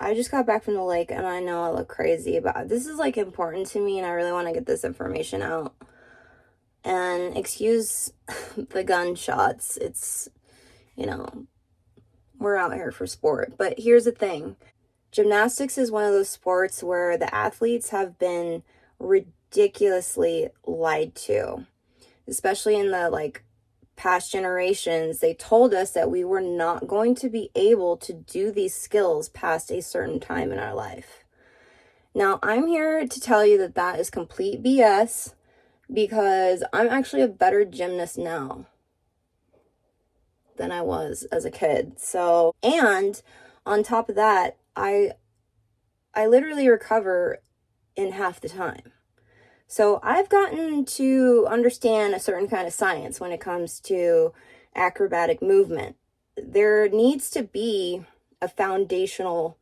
I just got back from the lake and I know I look crazy, but this is like important to me and I really want to get this information out. And excuse the gunshots. It's, you know, we're out here for sport. But here's the thing. Gymnastics is one of those sports where the athletes have been ridiculously lied to, especially in the past generations. They told us that we were not going to be able to do these skills past a certain time in our life. Now, I'm here to tell you that that is complete BS because I'm actually a better gymnast now than I was as a kid. So, and on top of that, I literally recover in half the time. So I've gotten to understand a certain kind of science when it comes to acrobatic movement. There needs to be a foundational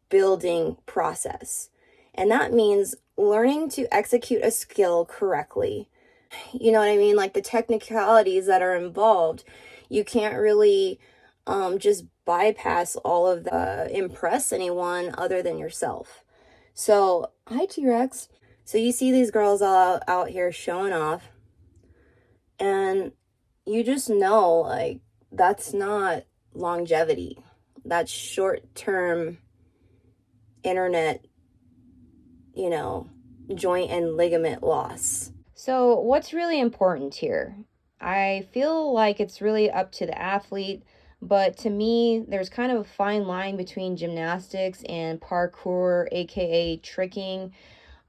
building process. And that means learning to execute a skill correctly. You know what I mean? Like the technicalities that are involved. You can't really just bypass all of the impress anyone other than yourself. So, hi T-Rex. So you see these girls all out here showing off, and you just know, like, that's not longevity. That's short-term internet, joint and ligament loss. So what's really important here? I feel like it's really up to the athlete, but to me, there's kind of a fine line between gymnastics and parkour, aka tricking.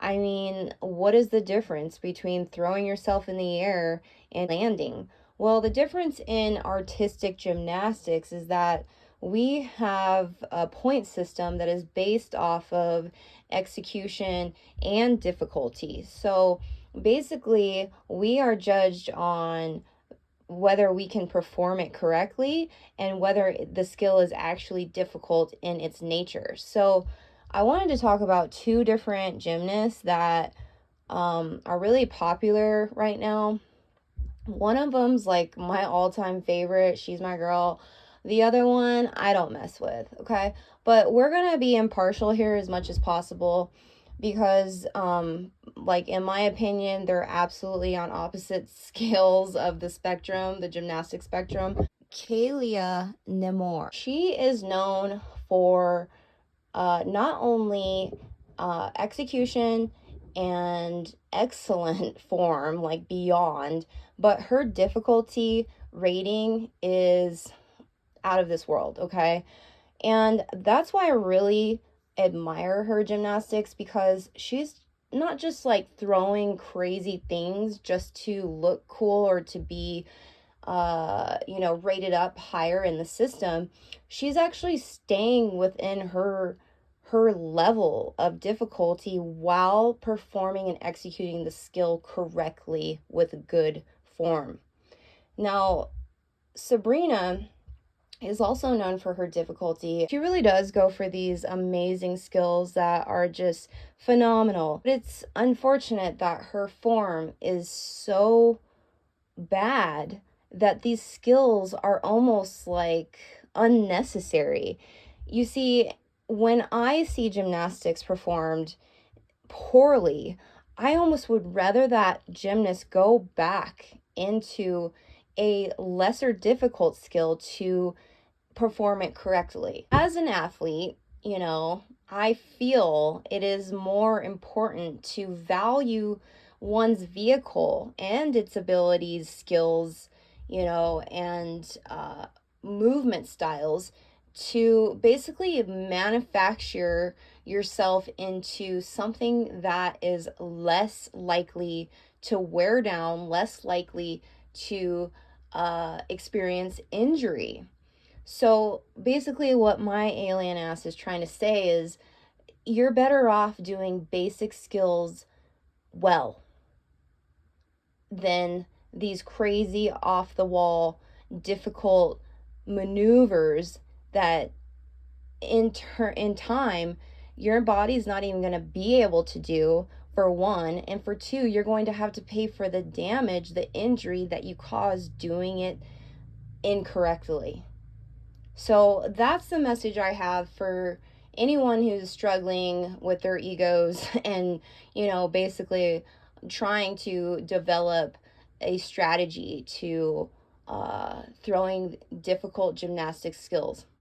I mean, what is the difference between throwing yourself in the air and landing? Well, the difference in artistic gymnastics is that we have a point system that is based off of execution and difficulty. So basically, we are judged on whether we can perform it correctly and whether the skill is actually difficult in its nature. So I wanted to talk about two different gymnasts that are really popular right now. One of them's like my all-time favorite. She's my girl. The other one, I don't mess with, okay? But we're going to be impartial here as much as possible because, in my opinion, they're absolutely on opposite scales of the spectrum, the gymnastic spectrum. Kalia Nemore. She is known for not only execution and excellent form, like beyond, but her difficulty rating is out of this world, okay? And that's why I really admire her gymnastics, because she's not just like throwing crazy things just to look cool or to be rated up higher in the system. She's actually staying within her level of difficulty while performing and executing the skill correctly with good form. Now, Sabrina is also known for her difficulty. She really does go for these amazing skills that are just phenomenal. But it's unfortunate that her form is so bad that these skills are almost like unnecessary. You see, when I see gymnastics performed poorly, I almost would rather that gymnast go back into a lesser difficult skill to perform it correctly. As an athlete, I feel it is more important to value one's vehicle and its abilities, skills, and movement styles to basically manufacture yourself into something that is less likely to wear down, less likely to experience injury. So basically, what my alien ass is trying to say is you're better off doing basic skills well than these crazy off the wall difficult maneuvers that in time your body's not even going to be able to do, for one, and for two, you're going to have to pay for the damage, the injury that you caused doing it incorrectly. So that's the message I have for anyone who's struggling with their egos and, basically trying to develop a strategy to throwing difficult gymnastic skills.